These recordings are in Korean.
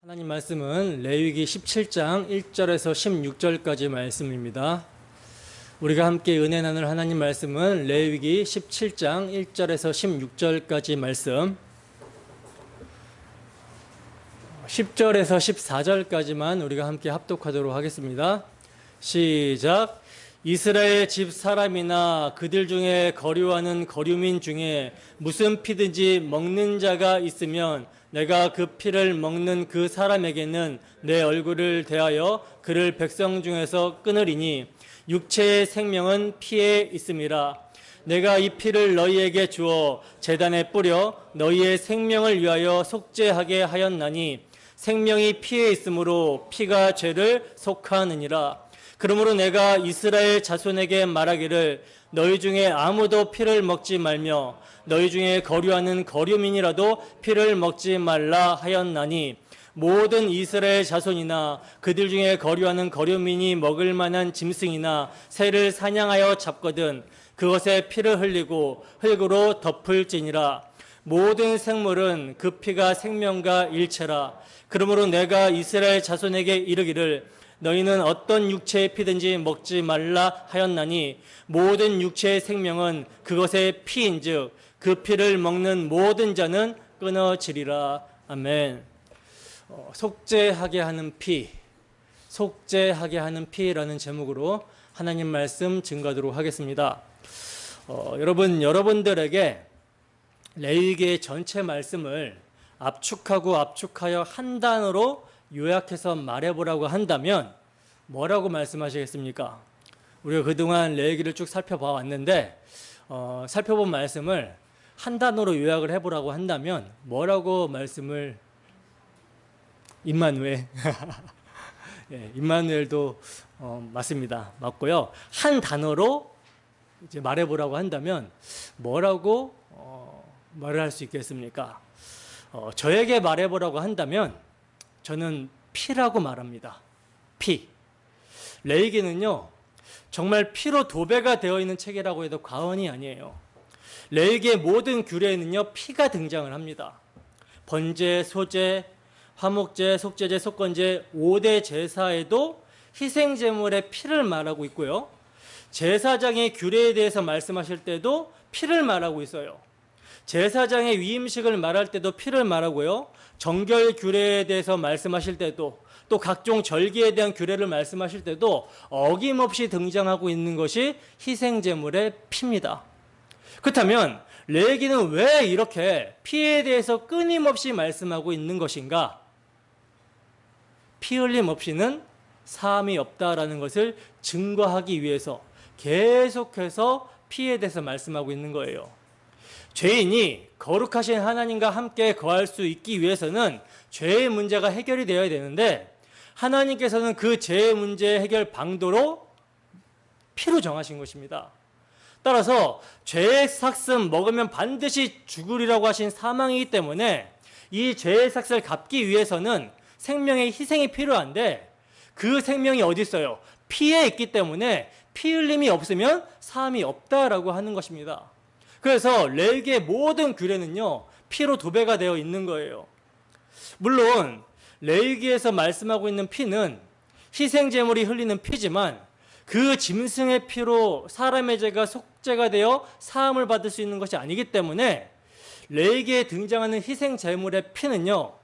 하나님 말씀은 레위기 17장 1절에서 16절까지 말씀입니다. 우리가 함께 은혜 나눌 하나님 말씀은 레위기 17장 1절에서 16절까지 말씀, 10절에서 14절까지만 우리가 함께 합독하도록 하겠습니다. 시작. 이스라엘 집 사람이나 그들 중에 거류하는 거류민 중에 무슨 피든지 먹는 자가 있으면 내가 그 피를 먹는 그 사람에게는 내 얼굴을 대하여 그를 백성 중에서 끊으리니 육체의 생명은 피에 있음이라. 내가 이 피를 너희에게 주어 제단에 뿌려 너희의 생명을 위하여 속죄하게 하였나니 생명이 피에 있으므로 피가 죄를 속하느니라. 그러므로 내가 이스라엘 자손에게 말하기를 너희 중에 아무도 피를 먹지 말며 너희 중에 거류하는 거류민이라도 피를 먹지 말라 하였나니 모든 이스라엘 자손이나 그들 중에 거류하는 거류민이 먹을 만한 짐승이나 새를 사냥하여 잡거든 그것에 피를 흘리고 흙으로 덮을지니라. 모든 생물은 그 피가 생명과 일체라. 그러므로 내가 이스라엘 자손에게 이르기를 너희는 어떤 육체의 피든지 먹지 말라 하였나니 모든 육체의 생명은 그것의 피인즉 그 피를 먹는 모든 자는 끊어지리라. 아멘. 속죄하게 하는 피, 속죄하게 하는 피라는 제목으로 하나님 말씀 증거하도록 하겠습니다. 여러분들에게 레위기의 전체 말씀을 압축하여 한 단어로 요약해서 말해보라고 한다면 뭐라고 말씀하시겠습니까? 우리가 그동안 레위기를 쭉 살펴봐 왔는데 살펴본 말씀을 한 단어로 요약을 해보라고 한다면 뭐라고 말씀을 임마누엘 예, 임마누엘도 맞습니다. 맞고요. 한 단어로 이제 말해보라고 한다면 뭐라고 말을 할 수 있겠습니까? 저에게 말해보라고 한다면 저는 피라고 말합니다. 피. 레위기는요, 정말 피로 도배가 되어 있는 책이라고 해도 과언이 아니에요. 레위기의 모든 규례에는요, 피가 등장을 합니다. 번제, 소제, 화목제, 속죄제, 속건제 5대 제사에도 희생제물의 피를 말하고 있고요. 제사장의 규례에 대해서 말씀하실 때도 피를 말하고 있어요. 제사장의 위임식을 말할 때도 피를 말하고요. 정결 규례에 대해서 말씀하실 때도 또 각종 절기에 대한 규례를 말씀하실 때도 어김없이 등장하고 있는 것이 희생제물의 피입니다. 그렇다면 레위기는 왜 이렇게 피에 대해서 끊임없이 말씀하고 있는 것인가? 피 흘림 없이는 사함이 없다라는 것을 증거하기 위해서 계속해서 피에 대해서 말씀하고 있는 거예요. 죄인이 거룩하신 하나님과 함께 거할 수 있기 위해서는 죄의 문제가 해결이 되어야 되는데 하나님께서는 그 죄의 문제 해결 방도로 피로 정하신 것입니다. 따라서 죄의 삭슬 먹으면 반드시 죽으리라고 하신 사망이기 때문에 이 죄의 삭슬을 갚기 위해서는 생명의 희생이 필요한데 그 생명이 어디 있어요? 피에 있기 때문에 피 흘림이 없으면 사함이 없다라고 하는 것입니다. 그래서 레위기의 모든 규례는요, 피로 도배가 되어 있는 거예요. 물론 레위기에서 말씀하고 있는 피는 희생제물이 흘리는 피지만 그 짐승의 피로 사람의 죄가 속죄가 되어 사함을 받을 수 있는 것이 아니기 때문에 레위기에 등장하는 희생제물의 피는요,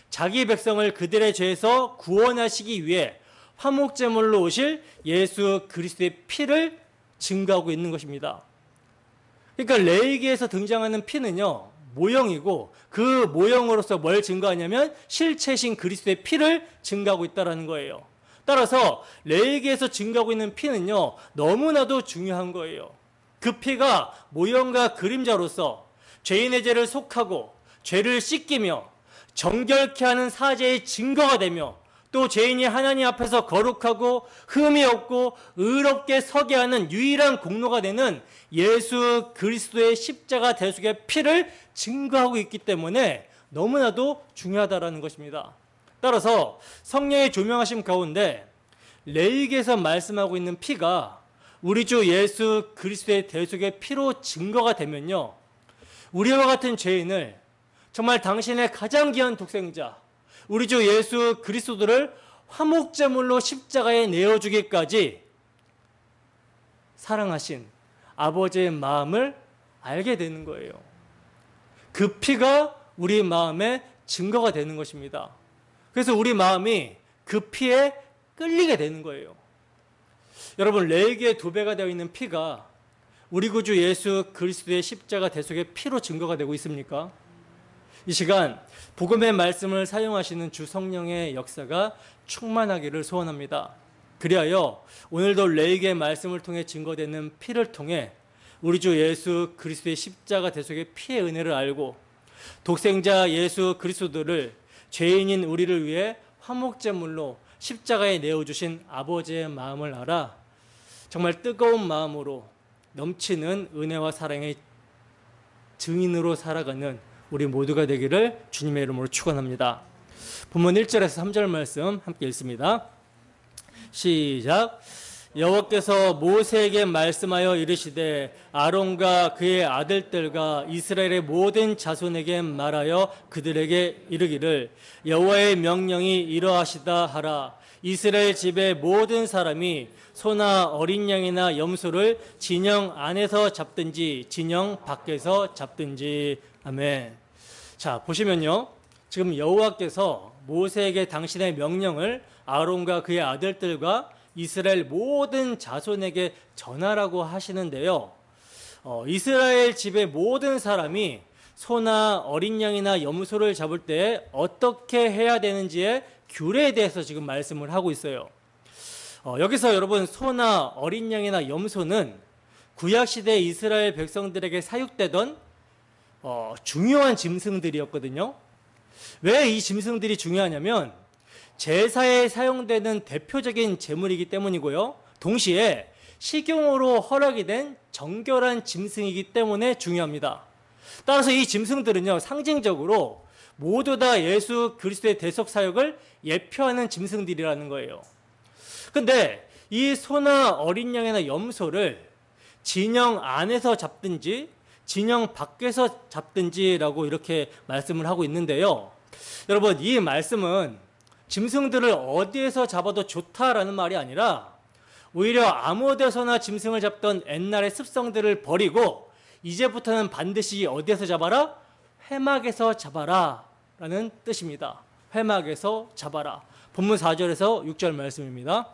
자기 백성을 그들의 죄에서 구원하시기 위해 화목제물로 오실 예수 그리스도의 피를 증거하고 있는 것입니다. 그러니까 레위기에서 등장하는 피는요, 모형이고 그 모형으로서 뭘 증거하냐면 실체신 그리스도의 피를 증거하고 있다는 거예요. 따라서 레위기에서 증거하고 있는 피는요, 너무나도 중요한 거예요. 그 피가 모형과 그림자로서 죄인의 죄를 속하고 죄를 씻기며 정결케 하는 사죄의 증거가 되며 또 죄인이 하나님 앞에서 거룩하고 흠이 없고 의롭게 서게 하는 유일한 공로가 되는 예수 그리스도의 십자가 대속의 피를 증거하고 있기 때문에 너무나도 중요하다는 것입니다. 따라서 성령의 조명하심 가운데 레위기에서 말씀하고 있는 피가 우리 주 예수 그리스도의 대속의 피로 증거가 되면요, 우리와 같은 죄인을 정말 당신의 가장 귀한 독생자 우리 주 예수 그리스도를 화목제물로 십자가에 내어주기까지 사랑하신 아버지의 마음을 알게 되는 거예요. 그 피가 우리 마음의 증거가 되는 것입니다. 그래서 우리 마음이 그 피에 끌리게 되는 거예요. 여러분, 레위기의 도배가 되어 있는 피가 우리 구주 예수 그리스도의 십자가 대속의 피로 증거가 되고 있습니까? 이 시간 복음의 말씀을 사용하시는 주 성령의 역사가 충만하기를 소원합니다. 그리하여 오늘도 레위기의 말씀을 통해 증거되는 피를 통해 우리 주 예수 그리스도의 십자가 대속의 피의 은혜를 알고 독생자 예수 그리스도를 죄인인 우리를 위해 화목제물로 십자가에 내어주신 아버지의 마음을 알아 정말 뜨거운 마음으로 넘치는 은혜와 사랑의 증인으로 살아가는 우리 모두가 되기를 주님의 이름으로 축원합니다. 본문 1절에서 3절 말씀 함께 읽습니다. 시작. 여호와께서 모세에게 말씀하여 이르시되 아론과 그의 아들들과 이스라엘의 모든 자손에게 말하여 그들에게 이르기를 여호와의 명령이 이러하시다 하라. 이스라엘 집의 모든 사람이 소나 어린 양이나 염소를 진영 안에서 잡든지 진영 밖에서 잡든지. 아멘. 자, 보시면요, 지금 여호와께서 모세에게 당신의 명령을 아론과 그의 아들들과 이스라엘 모든 자손에게 전하라고 하시는데요. 이스라엘 집의 모든 사람이 소나 어린 양이나 염소를 잡을 때 어떻게 해야 되는지의 규례에 대해서 지금 말씀을 하고 있어요. 여기서 여러분, 소나 어린 양이나 염소는 구약시대 이스라엘 백성들에게 사육되던 중요한 짐승들이었거든요. 왜 이 짐승들이 중요하냐면 제사에 사용되는 대표적인 제물이기 때문이고요. 동시에 식용으로 허락이 된 정결한 짐승이기 때문에 중요합니다. 따라서 이 짐승들은요, 상징적으로 모두 다 예수 그리스도의 대속 사역을 예표하는 짐승들이라는 거예요. 근데 이 소나 어린 양이나 염소를 진영 안에서 잡든지 진영 밖에서 잡든지라고 이렇게 말씀을 하고 있는데요. 여러분, 이 말씀은 짐승들을 어디에서 잡아도 좋다라는 말이 아니라 오히려 아무 데서나 짐승을 잡던 옛날의 습성들을 버리고 이제부터는 반드시 어디에서 잡아라? 회막에서 잡아라 라는 뜻입니다. 회막에서 잡아라. 본문 4절에서 6절 말씀입니다.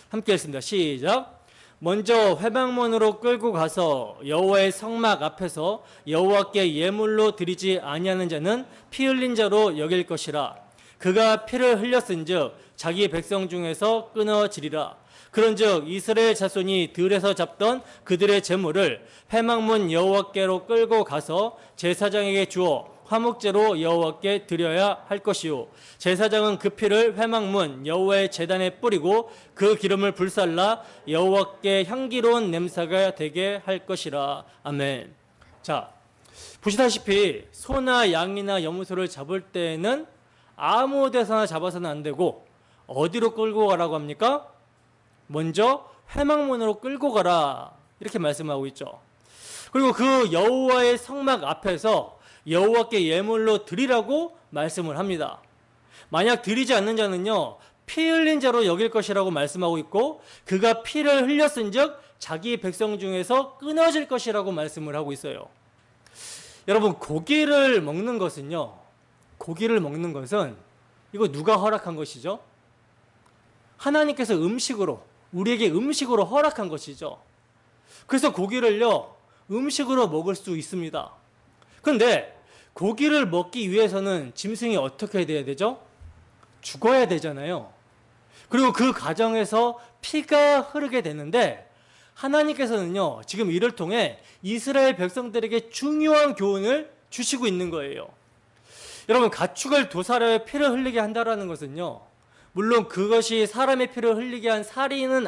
함께 읽습니다. 시작. 먼저 회막문으로 끌고 가서 여호와의 성막 앞에서 여호와께 예물로 드리지 아니하는 자는 피 흘린 자로 여길 것이라. 그가 피를 흘렸은즉 자기 백성 중에서 끊어지리라. 그런즉 이스라엘 자손이 들에서 잡던 그들의 제물을 회막문 여호와께로 끌고 가서 제사장에게 주어 화목제로 여호와께 드려야 할 것이요, 제사장은 그 피를 회막문 여호와의 제단에 뿌리고 그 기름을 불살라 여호와께 향기로운 냄새가 되게 할 것이라. 아멘. 자, 보시다시피 소나 양이나 염소를 잡을 때는 아무 데서나 잡아서는 안 되고 어디로 끌고 가라고 합니까? 먼저 회막문으로 끌고 가라, 이렇게 말씀하고 있죠. 그리고 그 여호와의 성막 앞에서 여호와께 예물로 드리라고 말씀을 합니다. 만약 드리지 않는 자는요, 피 흘린 자로 여길 것이라고 말씀하고 있고, 그가 피를 흘렸은즉 자기 백성 중에서 끊어질 것이라고 말씀을 하고 있어요. 여러분, 고기를 먹는 것은요, 고기를 먹는 것은 이거 누가 허락한 것이죠? 하나님께서 우리에게 음식으로 허락한 것이죠. 그래서 고기를요, 음식으로 먹을 수 있습니다. 그런데 고기를 먹기 위해서는 짐승이 어떻게 돼야 되죠? 죽어야 되잖아요. 그리고 그 과정에서 피가 흐르게 되는데, 하나님께서는요, 지금 이를 통해 이스라엘 백성들에게 중요한 교훈을 주시고 있는 거예요. 여러분, 가축을 도살하여 피를 흘리게 한다는 것은요, 물론 그것이 사람의 피를 흘리게 한 살인은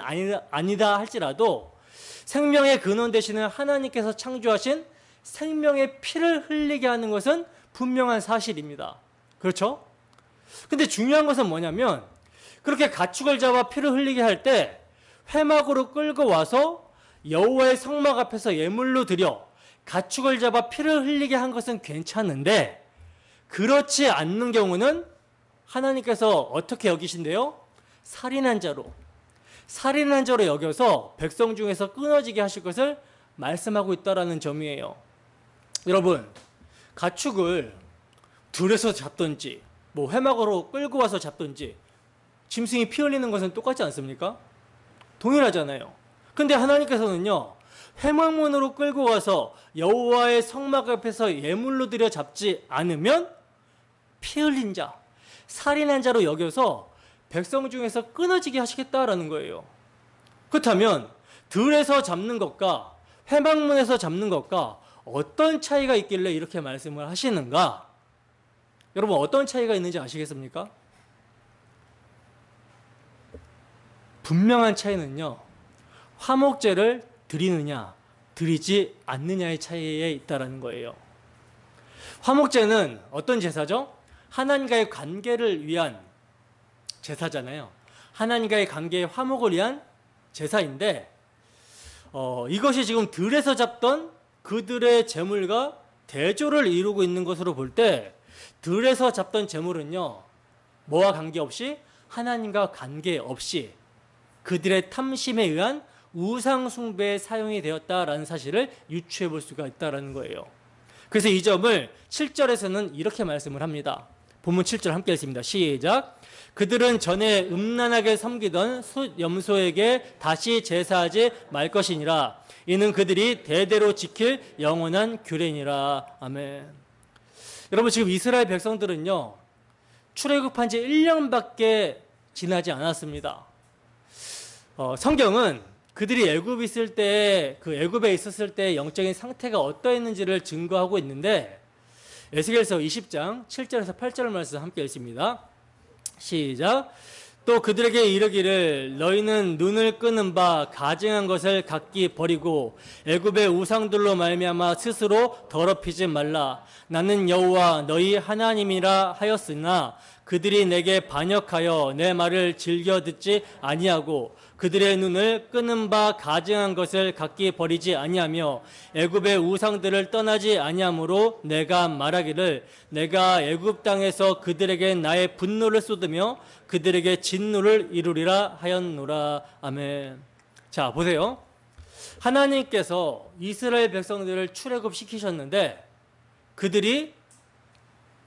아니다 할지라도 생명의 근원 되시는 하나님께서 창조하신 생명의 피를 흘리게 하는 것은 분명한 사실입니다. 그렇죠? 근데 중요한 것은 뭐냐면, 그렇게 가축을 잡아 피를 흘리게 할 때 회막으로 끌고 와서 여호와의 성막 앞에서 예물로 드려 가축을 잡아 피를 흘리게 한 것은 괜찮은데, 그렇지 않는 경우는 하나님께서 어떻게 여기신대요? 살인한 자로 여겨서 백성 중에서 끊어지게 하실 것을 말씀하고 있다라는 점이에요. 여러분, 가축을 들에서 잡든지 뭐 회막으로 끌고 와서 잡든지 짐승이 피 흘리는 것은 똑같지 않습니까? 동일하잖아요. 근데 하나님께서는요, 회막문으로 끌고 가서 여호와의 성막 앞에서 예물로 드려 잡지 않으면 피 흘린 자, 살인한 자로 여겨서 백성 중에서 끊어지게 하시겠다라는 거예요. 그렇다면 들에서 잡는 것과 회막문에서 잡는 것과 어떤 차이가 있길래 이렇게 말씀을 하시는가? 여러분, 어떤 차이가 있는지 아시겠습니까? 분명한 차이는요, 화목제를 드리느냐 드리지 않느냐의 차이에 있다라는 거예요. 화목제는 어떤 제사죠? 하나님과의 관계를 위한 제사잖아요. 하나님과의 관계의 화목을 위한 제사인데, 이것이 지금 들에서 잡던 그들의 제물과 대조를 이루고 있는 것으로 볼 때, 들에서 잡던 제물은요, 뭐와 관계없이, 하나님과 관계없이 그들의 탐심에 의한 우상 숭배에 사용이 되었다라는 사실을 유추해 볼 수가 있다는 거예요. 그래서 이 점을 7절에서는 이렇게 말씀을 합니다. 본문 7절 함께 읽습니다. 시작. 그들은 전에 음란하게 섬기던 숫염소에게 다시 제사하지 말 것이니라. 이는 그들이 대대로 지킬 영원한 규례니라. 아멘. 여러분, 지금 이스라엘 백성들은요, 출애굽한 지 1년밖에 지나지 않았습니다. 성경은 그들이 애굽에 있을 때, 그 애굽에 있었을 때 영적인 상태가 어떠했는지를 증거하고 있는데, 에스겔서 20장 7절에서 8절 말씀 함께 읽습니다. 시작. 또 그들에게 이르기를 너희는 눈을 끄는 바 가증한 것을 각기 버리고 애굽의 우상들로 말미암아 스스로 더럽히지 말라. 나는 여호와 너희 하나님이라 하였으나 그들이 내게 반역하여 내 말을 즐겨 듣지 아니하고 그들의 눈을 끄는 바 가증한 것을 각기 버리지 아니하며 애굽의 우상들을 떠나지 아니하므로 내가 말하기를 내가 애굽 땅에서 그들에게 나의 분노를 쏟으며 그들에게 진노를 이루리라 하였노라. 아멘. 자, 보세요. 하나님께서 이스라엘 백성들을 출애굽시키셨는데 그들이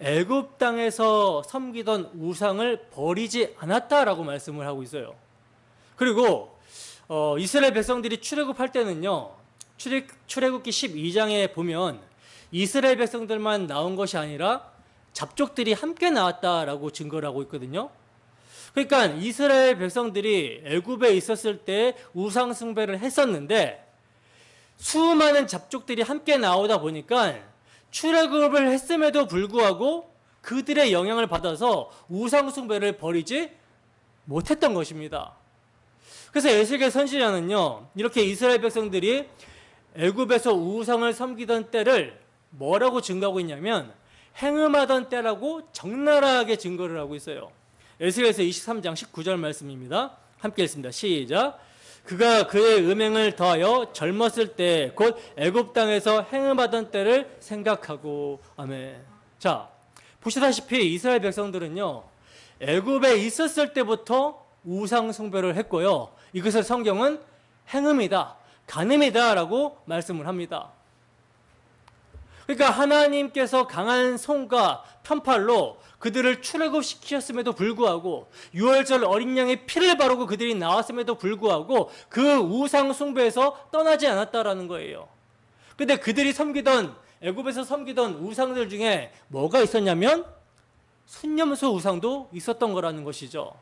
애굽 땅에서 섬기던 우상을 버리지 않았다라고 말씀을 하고 있어요. 그리고 이스라엘 백성들이 출애굽할 때는요, 출애굽기 12장에 보면 이스라엘 백성들만 나온 것이 아니라 잡족들이 함께 나왔다라고 증거를 하고 있거든요. 그러니까 이스라엘 백성들이 애굽에 있었을 때 우상 숭배를 했었는데 수많은 잡족들이 함께 나오다 보니까 출애굽을 했음에도 불구하고 그들의 영향을 받아서 우상 숭배를 버리지 못했던 것입니다. 그래서 에스겔 선지자는요, 이렇게 이스라엘 백성들이 애굽에서 우상을 섬기던 때를 뭐라고 증거하고 있냐면 행음하던 때라고 적나라하게 증거를 하고 있어요. 에스겔서 23장 19절 말씀입니다. 함께 읽습니다. 시작. 그가 그의 음행을 더하여 젊었을 때 곧 애굽 땅에서 행음하던 때를 생각하고. 아멘. 자, 보시다시피 이스라엘 백성들은요, 애굽에 있었을 때부터 우상 숭배를 했고요, 이것을 성경은 행음이다, 간음이다 라고 말씀을 합니다. 그러니까 하나님께서 강한 손과 편팔로 그들을 출애굽시키셨음에도 불구하고 유월절 어린 양의 피를 바르고 그들이 나왔음에도 불구하고 그 우상 숭배에서 떠나지 않았다라는 거예요. 근데 그들이 섬기던, 애굽에서 섬기던 우상들 중에 뭐가 있었냐면 숫염소 우상도 있었던 거라는 것이죠.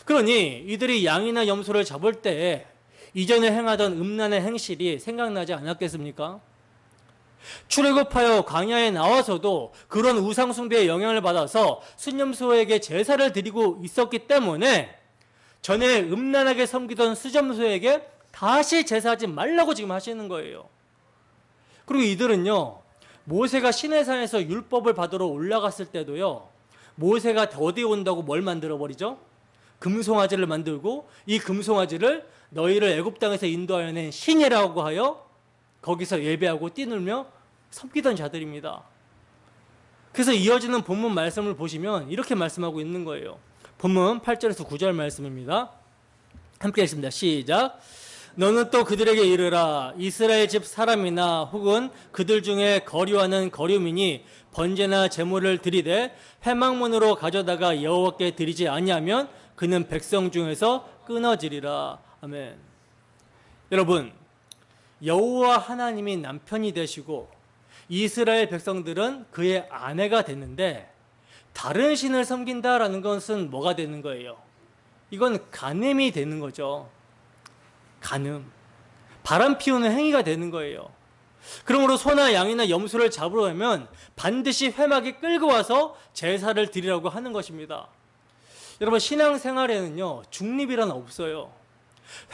그러니 이들이 양이나 염소를 잡을 때 이전에 행하던 음란의 행실이 생각나지 않았겠습니까? 출애굽하여 광야에 나와서도 그런 우상 숭배의 영향을 받아서 숫염소에게 제사를 드리고 있었기 때문에 전에 음란하게 섬기던 숫염소에게 다시 제사하지 말라고 지금 하시는 거예요. 그리고 이들은요, 모세가 시내산에서 율법을 받으러 올라갔을 때도요, 모세가 어디 온다고 뭘 만들어 버리죠? 금송아지를 만들고 이 금송아지를 너희를 애굽 땅에서 인도하여 낸 신이라고 하여 거기서 예배하고 뛰놀며 섬기던 자들입니다. 그래서 이어지는 본문 말씀을 보시면 이렇게 말씀하고 있는 거예요. 본문 8절에서 9절 말씀입니다. 함께 읽습니다. 시작. 너는 또 그들에게 이르라. 이스라엘 집 사람이나 혹은 그들 중에 거류하는 거류민이 번제나 제물을 드리되 회막문으로 가져다가 여호와께 드리지 아니하면 그는 백성 중에서 끊어지리라. 아멘. 여러분, 여호와 하나님이 남편이 되시고 이스라엘 백성들은 그의 아내가 됐는데 다른 신을 섬긴다라는 것은 뭐가 되는 거예요? 이건 간음이 되는 거죠. 간음. 바람 피우는 행위가 되는 거예요. 그러므로 소나 양이나 염소를 잡으러 가면 반드시 회막에 끌고 와서 제사를 드리라고 하는 것입니다. 여러분, 신앙생활에는요, 중립이란 없어요.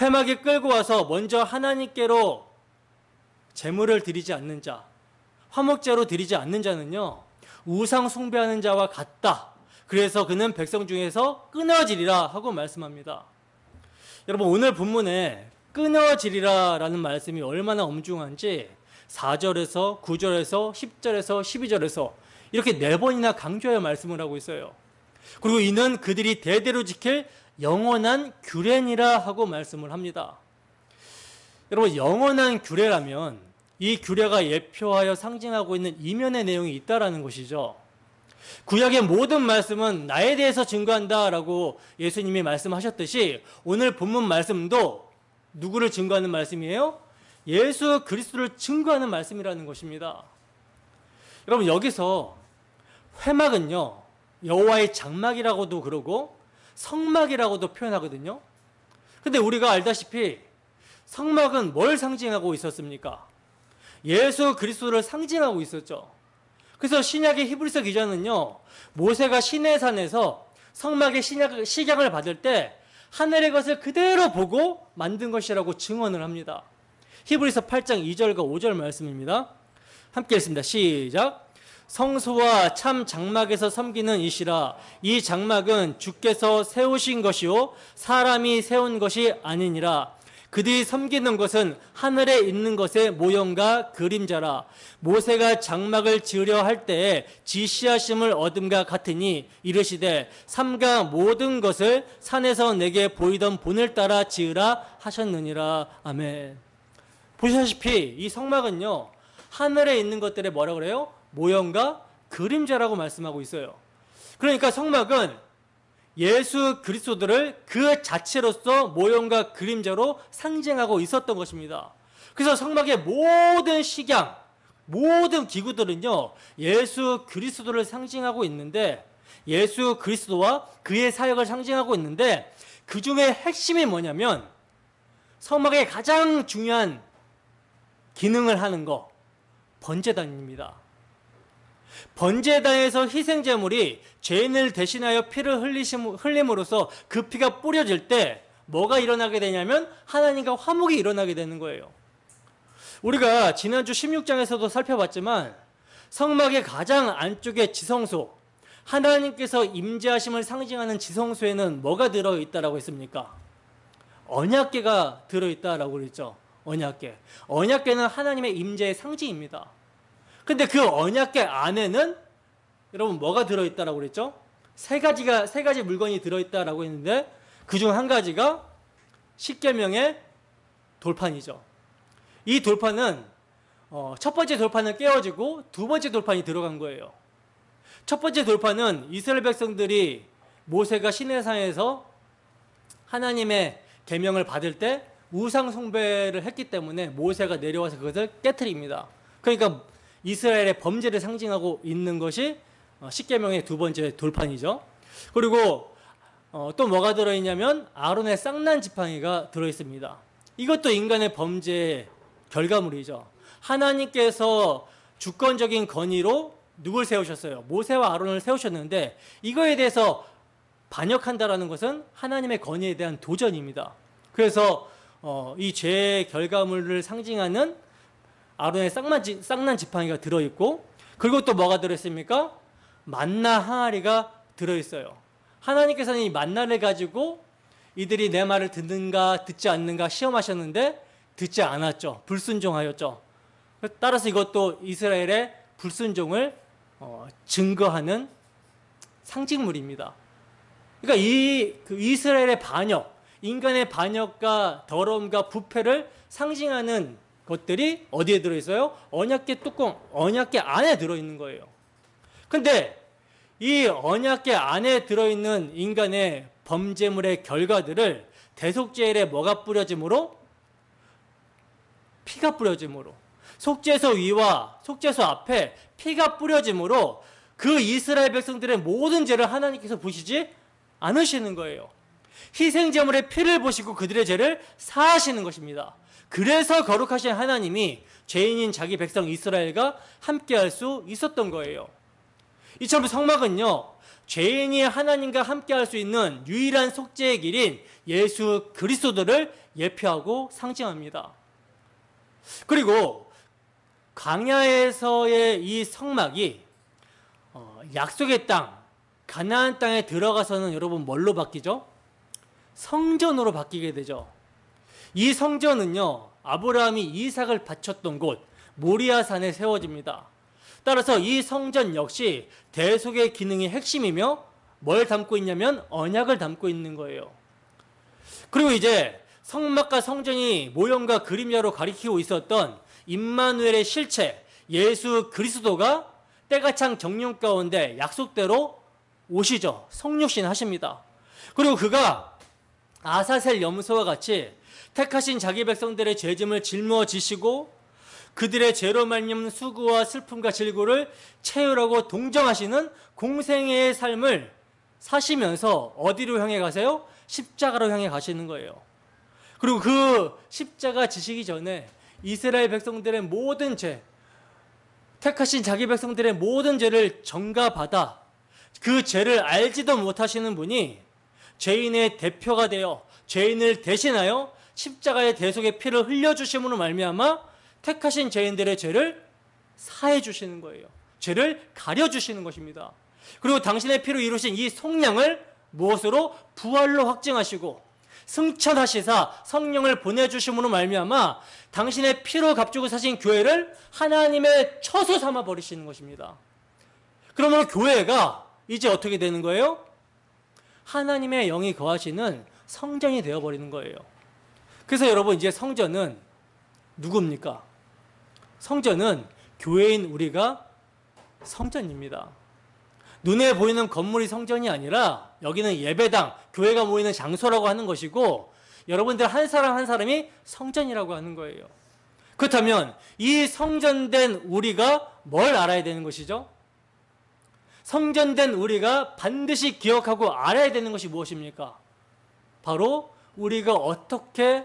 회막에 끌고 와서 먼저 하나님께로 제물을 드리지 않는 자, 화목제로 드리지 않는 자는요, 우상 숭배하는 자와 같다. 그래서 그는 백성 중에서 끊어지리라 하고 말씀합니다. 여러분, 오늘 본문에 끊어지리라 라는 말씀이 얼마나 엄중한지 4절에서 9절에서 10절에서 12절에서 이렇게 4번이나 강조하여 말씀을 하고 있어요. 그리고 이는 그들이 대대로 지킬 영원한 규례니라 하고 말씀을 합니다. 여러분, 영원한 규례라면 이 규례가 예표하여 상징하고 있는 이면의 내용이 있다라는 것이죠. 구약의 모든 말씀은 나에 대해서 증거한다라고 예수님이 말씀하셨듯이 오늘 본문 말씀도 누구를 증거하는 말씀이에요? 예수 그리스도를 증거하는 말씀이라는 것입니다. 여러분, 여기서 회막은요, 여호와의 장막이라고도 그러고 성막이라고도 표현하거든요. 근데 우리가 알다시피 성막은 뭘 상징하고 있었습니까? 예수 그리스도를 상징하고 있었죠. 그래서 신약의 히브리서 기자는요, 모세가 시내산에서 성막의 식양을 받을 때 하늘의 것을 그대로 보고 만든 것이라고 증언을 합니다. 히브리서 8장 2절과 5절 말씀입니다. 함께 읽습니다. 시작. 성소와 참 장막에서 섬기는 이시라. 이 장막은 주께서 세우신 것이요 사람이 세운 것이 아니니라. 그들이 섬기는 것은 하늘에 있는 것의 모형과 그림자라. 모세가 장막을 지으려 할 때에 지시하심을 얻음과 같으니 이르시되 삼가 모든 것을 산에서 내게 보이던 본을 따라 지으라 하셨느니라. 아멘. 보시다시피 이 성막은요, 하늘에 있는 것들의 뭐라 그래요? 모형과 그림자라고 말씀하고 있어요. 그러니까 성막은 예수 그리스도를 그 자체로서 모형과 그림자로 상징하고 있었던 것입니다. 그래서 성막의 모든 식양, 모든 기구들은요, 예수 그리스도를 상징하고 있는데, 예수 그리스도와 그의 사역을 상징하고 있는데, 그 중에 핵심이 뭐냐면 성막의 가장 중요한 기능을 하는 거, 번제단입니다. 번제단에서 희생제물이 죄인을 대신하여 피를 흘림으로써 그 피가 뿌려질 때 뭐가 일어나게 되냐면 하나님과 화목이 일어나게 되는 거예요. 우리가 지난주 16장에서도 살펴봤지만 성막의 가장 안쪽에 지성소, 하나님께서 임재하심을 상징하는 지성소에는 뭐가 들어있다라고 했습니까? 언약궤가 들어있다라고 그랬죠. 언약궤. 언약궤는 하나님의 임재의 상징입니다. 근데 그 언약궤 안에는 여러분 뭐가 들어있다라고 그랬죠? 세 가지 물건이 들어있다라고 했는데 그중 한 가지가 십계명의 돌판이죠. 이 돌판은 첫 번째 돌판은 깨어지고 두 번째 돌판이 들어간 거예요. 첫 번째 돌판은 이스라엘 백성들이 모세가 시내산에서 하나님의 계명을 받을 때 우상 숭배를 했기 때문에 모세가 내려와서 그것을 깨트립니다. 그러니까 이스라엘의 범죄를 상징하고 있는 것이 십계명의 두 번째 돌판이죠. 그리고 또 뭐가 들어있냐면 아론의 쌍난 지팡이가 들어있습니다. 이것도 인간의 범죄의 결과물이죠. 하나님께서 주권적인 건의로 누굴 세우셨어요? 모세와 아론을 세우셨는데 이거에 대해서 반역한다라는 것은 하나님의 건의에 대한 도전입니다. 그래서 이 죄의 결과물을 상징하는 아론의 쌍난 지팡이가 들어있고, 그리고 또 뭐가 들어있습니까? 만나 항아리가 들어있어요. 하나님께서는 이 만나를 가지고 이들이 내 말을 듣는가 듣지 않는가 시험하셨는데 듣지 않았죠. 불순종하였죠. 따라서 이것도 이스라엘의 불순종을 증거하는 상징물입니다. 그러니까 그 이스라엘의 반역, 인간의 반역과 더러움과 부패를 상징하는 것들이 어디에 들어있어요? 언약궤 뚜껑, 언약궤 안에 들어있는 거예요. 근데 이 언약궤 안에 들어있는 인간의 범죄물의 결과들을 대속죄일에 뭐가 뿌려짐으로? 피가 뿌려짐으로. 속죄소 위와 속죄소 앞에 피가 뿌려짐으로 그 이스라엘 백성들의 모든 죄를 하나님께서 보시지 않으시는 거예요. 희생제물의 피를 보시고 그들의 죄를 사하시는 것입니다. 그래서 거룩하신 하나님이 죄인인 자기 백성 이스라엘과 함께할 수 있었던 거예요. 이처럼 성막은요, 죄인이 하나님과 함께할 수 있는 유일한 속죄의 길인 예수 그리스도를 예표하고 상징합니다. 그리고 광야에서의 이 성막이 약속의 땅, 가나안 땅에 들어가서는 여러분 뭘로 바뀌죠? 성전으로 바뀌게 되죠. 이 성전은요, 아브라함이 이삭을 바쳤던 곳 모리아산에 세워집니다. 따라서 이 성전 역시 대속의 기능이 핵심이며 뭘 담고 있냐면 언약을 담고 있는 거예요. 그리고 이제 성막과 성전이 모형과 그림자로 가리키고 있었던 임마누엘의 실체 예수 그리스도가 때가 찬 정령 가운데 약속대로 오시죠. 성육신 하십니다. 그리고 그가 아사셀 염소와 같이 택하신 자기 백성들의 죄짐을 짊어 지시고 그들의 죄로 말미암은 수고와 슬픔과 질고를 채우라고 동정하시는 공생애의 삶을 사시면서 어디로 향해 가세요? 십자가로 향해 가시는 거예요. 그리고 그 십자가 지시기 전에 이스라엘 백성들의 모든 죄, 택하신 자기 백성들의 모든 죄를 전가받아 그 죄를 알지도 못하시는 분이 죄인의 대표가 되어 죄인을 대신하여 십자가의 대속의 피를 흘려주심으로 말미암아 택하신 죄인들의 죄를 사해 주시는 거예요. 죄를 가려주시는 것입니다. 그리고 당신의 피로 이루신 이 속량을 무엇으로? 부활로 확증하시고 승천하시사 성령을 보내주심으로 말미암아 당신의 피로 값주고 사신 교회를 하나님의 처소 삼아 버리시는 것입니다. 그러므로 교회가 이제 어떻게 되는 거예요? 하나님의 영이 거하시는 성전이 되어버리는 거예요. 그래서 여러분 이제 성전은 누굽니까? 성전은 교회인 우리가 성전입니다. 눈에 보이는 건물이 성전이 아니라 여기는 예배당, 교회가 모이는 장소라고 하는 것이고 여러분들 한 사람 한 사람이 성전이라고 하는 거예요. 그렇다면 이 성전된 우리가 뭘 알아야 되는 것이죠? 성전된 우리가 반드시 기억하고 알아야 되는 것이 무엇입니까? 바로 우리가 어떻게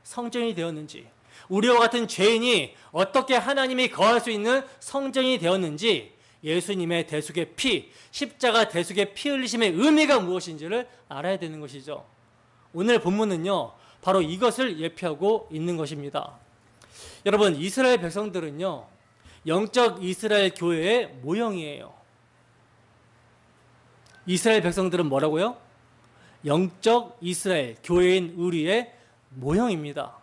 성전이 되었는지, 우리와 같은 죄인이 어떻게 하나님이 거할 수 있는 성전이 되었는지, 예수님의 대속의 피, 십자가 대속의 피 흘리심의 의미가 무엇인지를 알아야 되는 것이죠. 오늘 본문은요, 바로 이것을 예표하고 있는 것입니다. 여러분, 이스라엘 백성들은요, 영적 이스라엘 교회의 모형이에요. 이스라엘 백성들은 뭐라고요? 영적 이스라엘 교회인 우리의 모형입니다.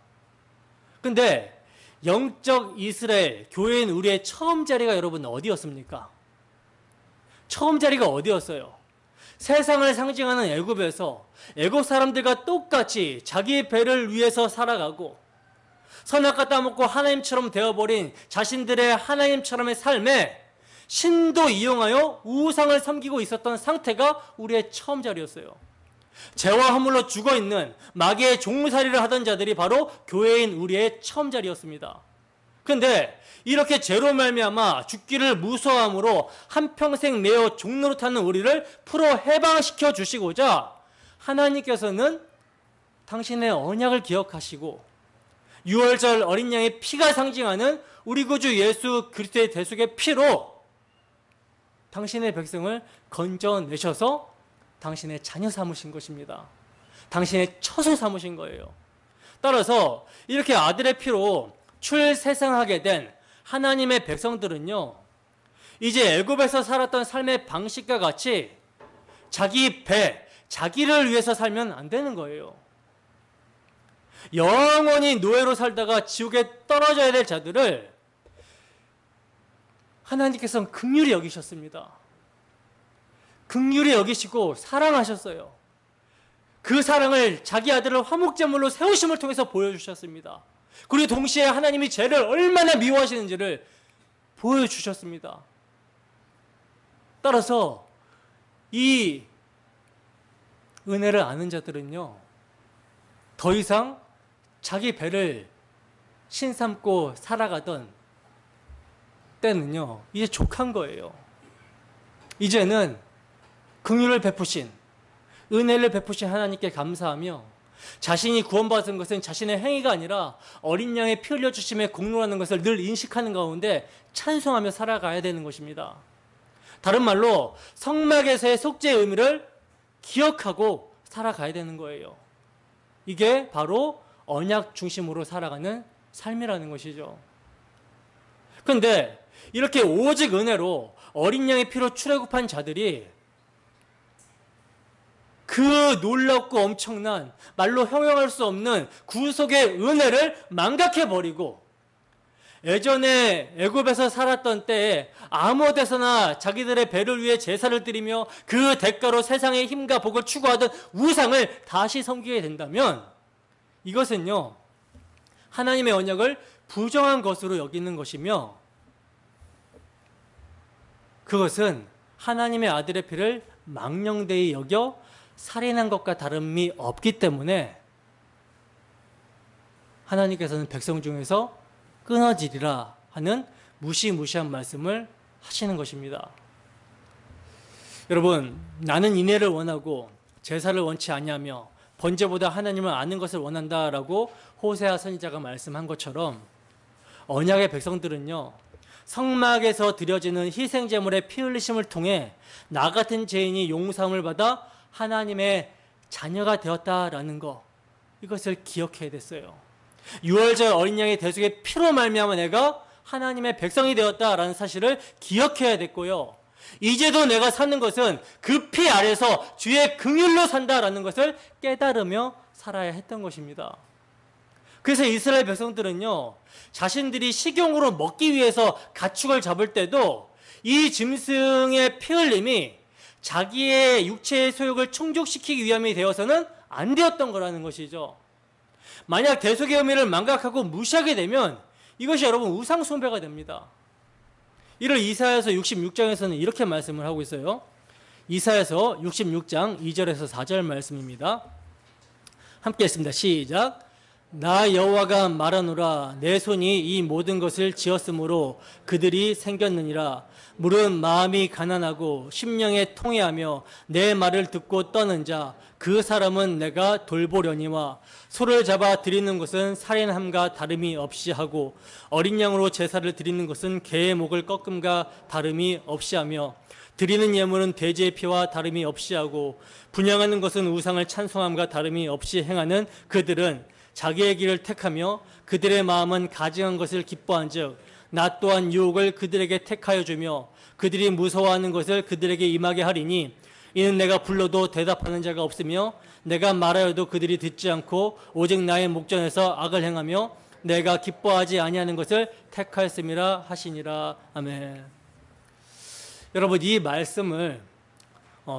근데 영적 이스라엘 교회인 우리의 처음 자리가 여러분 어디였습니까? 처음 자리가 어디였어요? 세상을 상징하는 애굽에서 애굽 사람들과 똑같이 자기 배를 위해서 살아가고 선악과 따먹고 하나님처럼 되어버린 자신들의 하나님처럼의 삶에 신도 이용하여 우상을 섬기고 있었던 상태가 우리의 처음 자리였어요. 죄와 허물로 죽어있는 마귀의 종살이를 하던 자들이 바로 교회인 우리의 처음 자리였습니다. 그런데 이렇게 죄로 말미암아 죽기를 무서워함으로 한평생 매어 종노릇하는 우리를 풀어 해방시켜 주시고자 하나님께서는 당신의 언약을 기억하시고 6월절 어린 양의 피가 상징하는 우리 구주 예수 그리스도의 대속의 피로 당신의 백성을 건져내셔서 당신의 자녀 삼으신 것입니다. 당신의 처소 삼으신 거예요. 따라서 이렇게 아들의 피로 출세상하게 된 하나님의 백성들은요, 이제 애굽에서 살았던 삶의 방식과 같이 자기 배, 자기를 위해서 살면 안 되는 거예요. 영원히 노예로 살다가 지옥에 떨어져야 될 자들을 하나님께서는 긍휼히 여기셨습니다. 긍휼히 여기시고 사랑하셨어요. 그 사랑을 자기 아들을 화목제물로 세우심을 통해서 보여주셨습니다. 그리고 동시에 하나님이 죄를 얼마나 미워하시는지를 보여주셨습니다. 따라서 이 은혜를 아는 자들은요, 더 이상 자기 배를 신삼고 살아가던 때는요, 이제 족한 거예요. 이제는 긍휼을 베푸신, 은혜를 베푸신 하나님께 감사하며 자신이 구원받은 것은 자신의 행위가 아니라 어린 양의 피 흘려주심의 공로라는 것을 늘 인식하는 가운데 찬송하며 살아가야 되는 것입니다. 다른 말로 성막에서의 속죄의 의미를 기억하고 살아가야 되는 거예요. 이게 바로 언약 중심으로 살아가는 삶이라는 것이죠. 그런데 이렇게 오직 은혜로 어린 양의 피로 출애굽한 자들이 그 놀랍고 엄청난 말로 형용할 수 없는 구속의 은혜를 망각해버리고 예전에 애굽에서 살았던 때에 아무 데서나 자기들의 배를 위해 제사를 드리며 그 대가로 세상의 힘과 복을 추구하던 우상을 다시 섬기게 된다면 이것은요, 하나님의 언약을 부정한 것으로 여기는 것이며 그것은 하나님의 아들의 피를 망령되이 여겨 살인한 것과 다름이 없기 때문에 하나님께서는 백성 중에서 끊어지리라 하는 무시무시한 말씀을 하시는 것입니다. 여러분, 나는 인애를 원하고 제사를 원치 아니하며 번제보다 하나님을 아는 것을 원한다라고 호세아 선지자가 말씀한 것처럼 언약의 백성들은요, 성막에서 드려지는 희생제물의 피 흘리심을 통해 나 같은 죄인이 용서함을 받아 하나님의 자녀가 되었다라는 것, 이것을 기억해야 됐어요. 6월절 어린 양의 대속의 피로 말미암아 내가 하나님의 백성이 되었다라는 사실을 기억해야 됐고요. 이제도 내가 사는 것은 그 피 아래서 주의 긍휼로 산다라는 것을 깨달으며 살아야 했던 것입니다. 그래서 이스라엘 백성들은요, 자신들이 식용으로 먹기 위해서 가축을 잡을 때도 이 짐승의 피 흘림이 자기의 육체의 소욕을 충족시키기 위함이 되어서는 안 되었던 거라는 것이죠. 만약 대속의 의미를 망각하고 무시하게 되면 이것이 여러분 우상 숭배가 됩니다. 이를 이사야서 66장에서는 이렇게 말씀을 하고 있어요. 이사야서 66장 2절에서 4절 말씀입니다. 함께 했습니다. 시작. 나 여호와가 말하노라. 내 손이 이 모든 것을 지었으므로 그들이 생겼느니라. 물은 마음이 가난하고 심령에 통회하며 내 말을 듣고 떠는 자 그 사람은 내가 돌보려니와 소를 잡아 드리는 것은 살인함과 다름이 없이 하고 어린 양으로 제사를 드리는 것은 개의 목을 꺾음과 다름이 없이 하며 드리는 예물은 돼지의 피와 다름이 없이 하고 분향하는 것은 우상을 찬송함과 다름이 없이 행하는 그들은 자기의 길을 택하며 그들의 마음은 가증한 것을 기뻐한즉 나 또한 유혹을 그들에게 택하여 주며 그들이 무서워하는 것을 그들에게 임하게 하리니 이는 내가 불러도 대답하는 자가 없으며 내가 말하여도 그들이 듣지 않고 오직 나의 목전에서 악을 행하며 내가 기뻐하지 아니하는 것을 택하였음이라 하시니라. 아멘. 여러분, 이 말씀을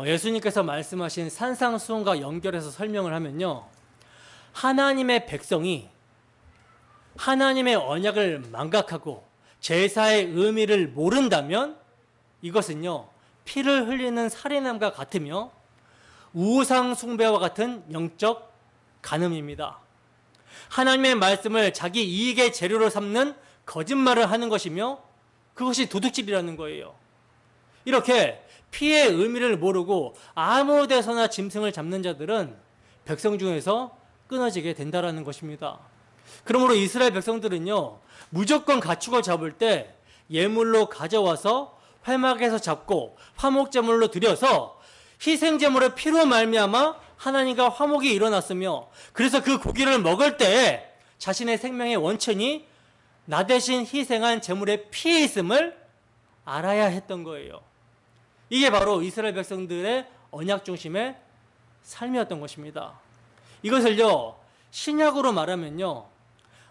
예수님께서 말씀하신 산상수훈과 연결해서 설명을 하면요, 하나님의 백성이 하나님의 언약을 망각하고 제사의 의미를 모른다면 이것은요, 피를 흘리는 살인함과 같으며 우상 숭배와 같은 영적 간음입니다. 하나님의 말씀을 자기 이익의 재료로 삼는 거짓말을 하는 것이며 그것이 도둑질이라는 거예요. 이렇게 피의 의미를 모르고 아무 데서나 짐승을 잡는 자들은 백성 중에서 끊어지게 된다라는 것입니다. 그러므로 이스라엘 백성들은요, 무조건 가축을 잡을 때 예물로 가져와서 회막에서 잡고 화목제물로 드려서 희생제물의 피로 말미암아 하나님과 화목이 일어났으며 그래서 그 고기를 먹을 때 자신의 생명의 원천이 나 대신 희생한 제물의 피에 있음을 알아야 했던 거예요. 이게 바로 이스라엘 백성들의 언약 중심의 삶이었던 것입니다. 이것을요, 신약으로 말하면요,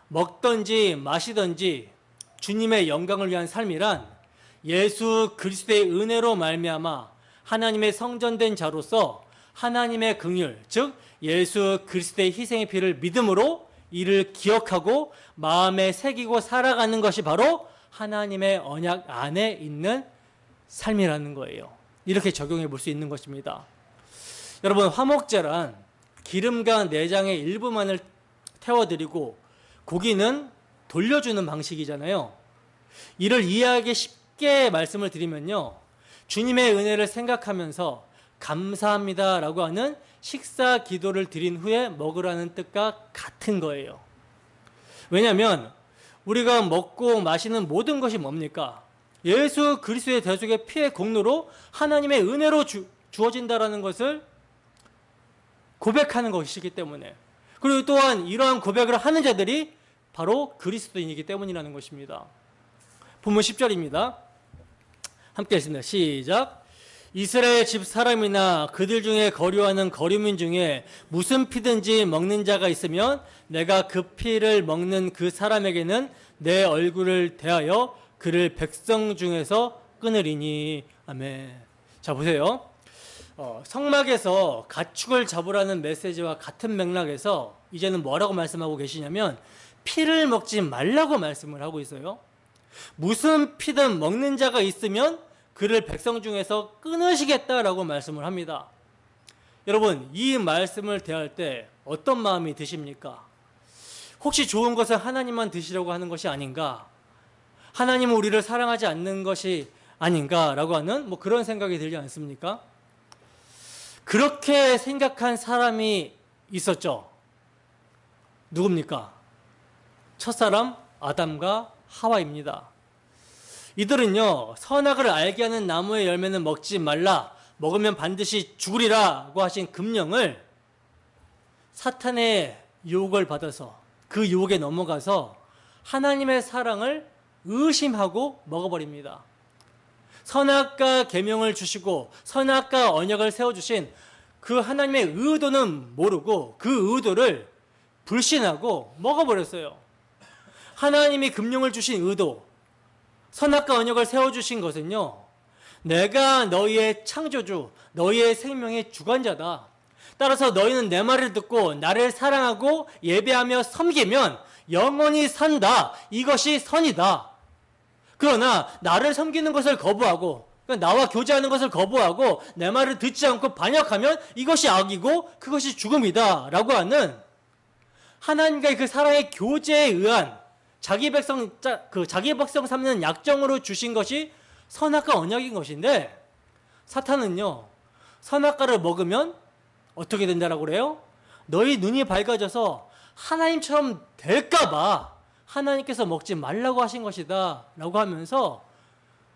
먹든지 마시든지 주님의 영광을 위한 삶이란 예수 그리스도의 은혜로 말미암아 하나님의 성전된 자로서 하나님의 긍휼, 즉 예수 그리스도의 희생의 피를 믿음으로 이를 기억하고 마음에 새기고 살아가는 것이 바로 하나님의 언약 안에 있는 삶이라는 거예요. 이렇게 적용해 볼 수 있는 것입니다. 여러분, 화목제란 기름과 내장의 일부만을 태워드리고 고기는 돌려주는 방식이잖아요. 이를 이해하기 쉽게 말씀을 드리면요, 주님의 은혜를 생각하면서 감사합니다 라고 하는 식사 기도를 드린 후에 먹으라는 뜻과 같은 거예요. 왜냐하면 우리가 먹고 마시는 모든 것이 뭡니까? 예수 그리스도의 대속의 피의 공로로 하나님의 은혜로 주어진다라는 것을 고백하는 것이기 때문에, 그리고 또한 이러한 고백을 하는 자들이 바로 그리스도인이기 때문이라는 것입니다. 본문 10절입니다. 함께 읽습니다. 시작. 이스라엘 집 사람이나 그들 중에 거류하는 거류민 중에 무슨 피든지 먹는 자가 있으면 내가 그 피를 먹는 그 사람에게는 내 얼굴을 대하여 그를 백성 중에서 끊으리니. 아멘. 자, 보세요. 성막에서 가축을 잡으라는 메시지와 같은 맥락에서 이제는 뭐라고 말씀하고 계시냐면 피를 먹지 말라고 말씀을 하고 있어요. 무슨 피든 먹는 자가 있으면 그를 백성 중에서 끊으시겠다라고 말씀을 합니다. 여러분, 이 말씀을 대할 때 어떤 마음이 드십니까? 혹시 좋은 것을 하나님만 드시려고 하는 것이 아닌가? 하나님은 우리를 사랑하지 않는 것이 아닌가라고 하는 그런 생각이 들지 않습니까? 그렇게 생각한 사람이 있었죠. 누굽니까? 첫사람 아담과 하와입니다. 이들은요, 선악을 알게 하는 나무의 열매는 먹지 말라, 먹으면 반드시 죽으리라고 하신 금령을 사탄의 유혹을 받아서 그 유혹에 넘어가서 하나님의 사랑을 의심하고 먹어버립니다. 선악과 계명을 주시고 선악과 언약을 세워주신 그 하나님의 의도는 모르고 그 의도를 불신하고 먹어버렸어요. 하나님이 금령을 주신 의도, 선악과 언약을 세워주신 것은요, 내가 너희의 창조주, 너희의 생명의 주관자다. 따라서 너희는 내 말을 듣고 나를 사랑하고 예배하며 섬기면 영원히 산다. 이것이 선이다. 그러나 나를 섬기는 것을 거부하고, 그러니까 나와 교제하는 것을 거부하고 내 말을 듣지 않고 반역하면 이것이 악이고 그것이 죽음이다 라고 하는 하나님과의 그 사랑의 교제에 의한 자기 백성 삼는 약정으로 주신 것이 선악과 언약인 것인데, 사탄은요, 선악과를 먹으면 어떻게 된다라고 그래요? 너희 눈이 밝아져서 하나님처럼 될까봐 하나님께서 먹지 말라고 하신 것이다 라고 하면서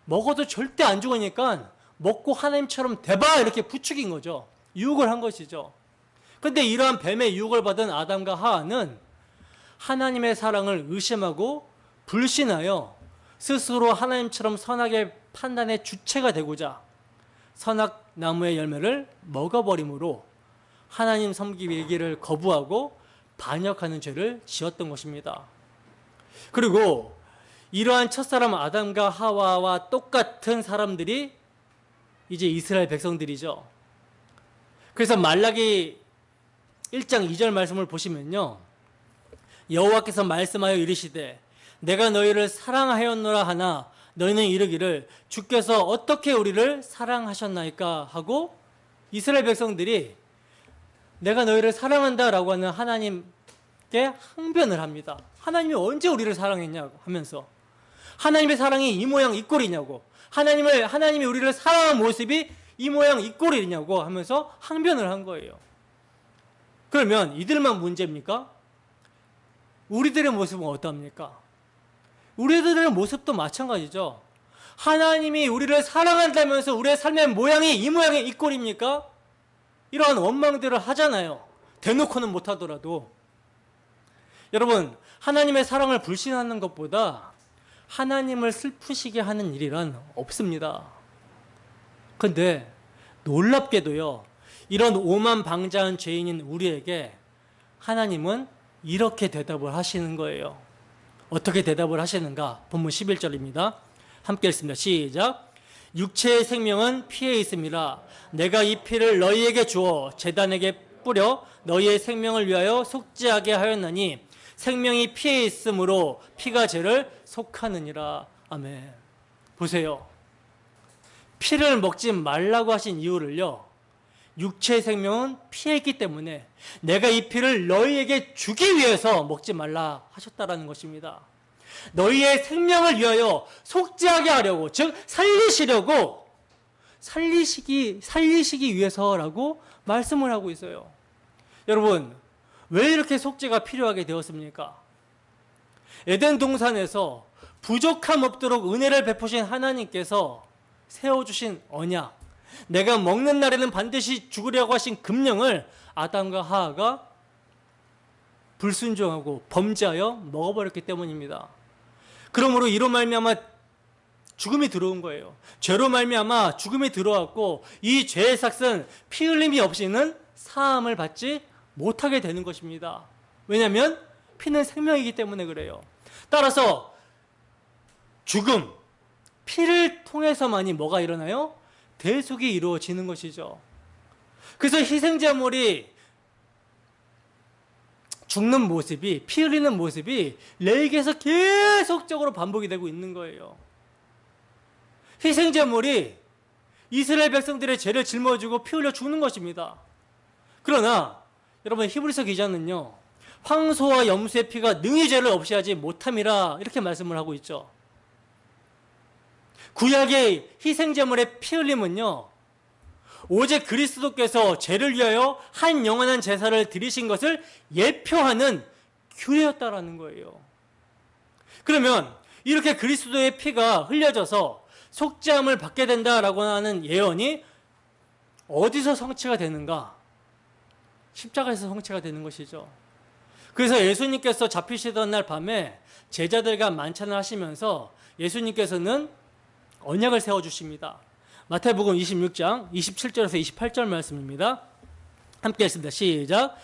먹어도 절대 안 죽으니까 먹고 하나님처럼 돼봐 이렇게 부추긴 거죠. 유혹을 한 것이죠. 그런데 이러한 뱀의 유혹을 받은 아담과 하와는 하나님의 사랑을 의심하고 불신하여 스스로 하나님처럼 선악의 판단의 주체가 되고자 선악나무의 열매를 먹어버림으로 하나님 섬기기를 거부하고 반역하는 죄를 지었던 것입니다. 그리고 이러한 첫사람 아담과 하와와 똑같은 사람들이 이제 이스라엘 백성들이죠. 그래서 말라기 1장 2절 말씀을 보시면요, 여호와께서 말씀하여 이르시되 내가 너희를 사랑하였노라 하나 너희는 이르기를 주께서 어떻게 우리를 사랑하셨나이까 하고, 이스라엘 백성들이 내가 너희를 사랑한다 라고 하는 하나님께 항변을 합니다. 하나님이 언제 우리를 사랑했냐고 하면서, 하나님의 사랑이 이 모양 이 꼴이냐고, 하나님이 우리를 사랑하는 모습이 이 모양 이 꼴이냐고 하면서 항변을 한 거예요. 그러면 이들만 문제입니까? 우리들의 모습은 어떻습니까? 우리들의 모습도 마찬가지죠. 하나님이 우리를 사랑한다면서 우리의 삶의 모양이 이 모양이 이 꼴입니까? 이러한 원망들을 하잖아요. 대놓고는 못하더라도. 여러분, 하나님의 사랑을 불신하는 것보다 하나님을 슬프시게 하는 일이란 없습니다. 그런데 놀랍게도요, 이런 오만방자한 죄인인 우리에게 하나님은 이렇게 대답을 하시는 거예요. 어떻게 대답을 하시는가? 본문 11절입니다. 함께 읽습니다. 시작. 육체의 생명은 피에 있음이라. 내가 이 피를 너희에게 주어 제단에게 뿌려 너희의 생명을 위하여 속죄하게 하였나니 생명이 피에 있으므로 피가 죄를 속하느니라. 아멘. 보세요. 피를 먹지 말라고 하신 이유를요, 육체의 생명은 피에 있기 때문에 내가 이 피를 너희에게 주기 위해서 먹지 말라 하셨다라는 것입니다. 너희의 생명을 위하여 속죄하게 하려고, 즉 살리시려고, 살리시기 위해서라고 말씀을 하고 있어요. 여러분, 왜 이렇게 속죄가 필요하게 되었습니까? 에덴 동산에서 부족함 없도록 은혜를 베푸신 하나님께서 세워주신 언약, 내가 먹는 날에는 반드시 죽으려고 하신 금령을 아담과 하하가 불순종하고 범죄하여 먹어버렸기 때문입니다. 그러므로 이로 말미암아 죽음이 들어온 거예요. 죄로 말미암아 죽음이 들어왔고, 이 죄의 삭은 피 흘림이 없이는 사함을 받지 못하게 되는 것입니다. 왜냐하면 피는 생명이기 때문에 그래요. 따라서 죽음, 피를 통해서만이 뭐가 일어나요? 대속이 이루어지는 것이죠. 그래서 희생제물이 죽는 모습이, 피 흘리는 모습이 레위기에서 계속적으로 반복이 되고 있는 거예요. 희생제물이 이스라엘 백성들의 죄를 짊어지고 피 흘려 죽는 것입니다. 그러나 여러분, 히브리서 기자는요, 황소와 염소의 피가 능히 죄를 없이 하지 못함이라 이렇게 말씀을 하고 있죠. 구약의 희생제물의 피 흘림은요, 오직 그리스도께서 죄를 위하여 한 영원한 제사를 드리신 것을 예표하는 규례였다라는 거예요. 그러면 이렇게 그리스도의 피가 흘려져서 속죄함을 받게 된다라고 하는 예언이 어디서 성취가 되는가? 십자가에서 성취가 되는 것이죠. 그래서 예수님께서 잡히시던 날 밤에 제자들과 만찬을 하시면서 예수님께서는 언약을 세워주십니다. 마태복음 26장 27절에서 28절 말씀입니다. 함께 읽습니다. 시작.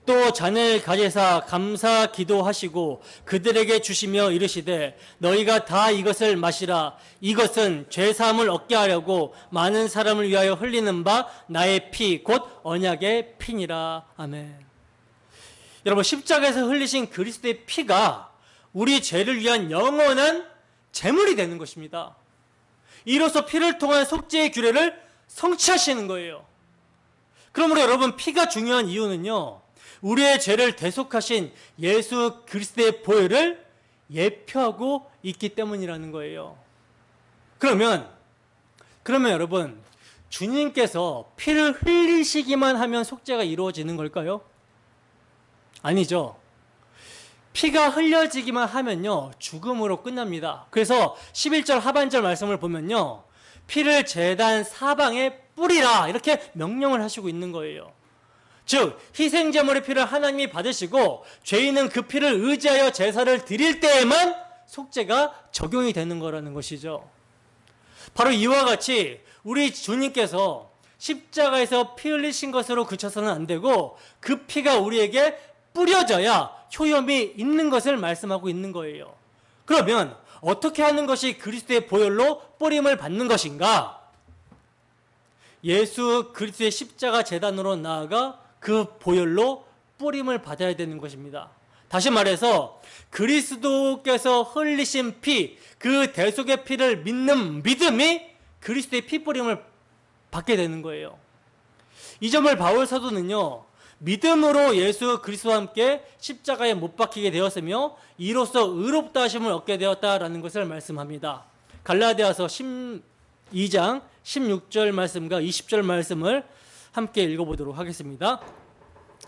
또 잔을 가져사 감사 기도하시고 그들에게 주시며 이르시되 너희가 다 이것을 마시라. 이것은 죄사함을 얻게 하려고 많은 사람을 위하여 흘리는 바 나의 피 곧 언약의 피니라. 아멘. 여러분, 십자가에서 흘리신 그리스도의 피가 우리 죄를 위한 영원한 제물이 되는 것입니다. 이로써 피를 통한 속죄의 규례를 성취하시는 거예요. 그러므로 여러분, 피가 중요한 이유는요, 우리의 죄를 대속하신 예수 그리스도의 보혈을 예표하고 있기 때문이라는 거예요. 그러면 여러분, 주님께서 피를 흘리시기만 하면 속죄가 이루어지는 걸까요? 아니죠. 피가 흘려지기만 하면요, 죽음으로 끝납니다. 그래서 11절 하반절 말씀을 보면요, 피를 제단 사방에 뿌리라 이렇게 명령을 하시고 있는 거예요. 즉 희생제물의 피를 하나님이 받으시고 죄인은 그 피를 의지하여 제사를 드릴 때에만 속죄가 적용이 되는 거라는 것이죠. 바로 이와 같이 우리 주님께서 십자가에서 피 흘리신 것으로 그쳐서는 안 되고 그 피가 우리에게 뿌려져야 효염이 있는 것을 말씀하고 있는 거예요. 그러면 어떻게 하는 것이 그리스도의 보혈로 뿌림을 받는 것인가? 예수 그리스도의 십자가 제단으로 나아가 그 보혈로 뿌림을 받아야 되는 것입니다. 다시 말해서 그리스도께서 흘리신 피, 그 대속의 피를 믿는 믿음이 그리스도의 피 뿌림을 받게 되는 거예요. 이 점을 바울 사도는요, 믿음으로 예수 그리스도와 함께 십자가에 못 박히게 되었으며 이로써 의롭다 하심을 얻게 되었다라는 것을 말씀합니다. 갈라디아서 12장 16절 말씀과 20절 말씀을 함께 읽어보도록 하겠습니다.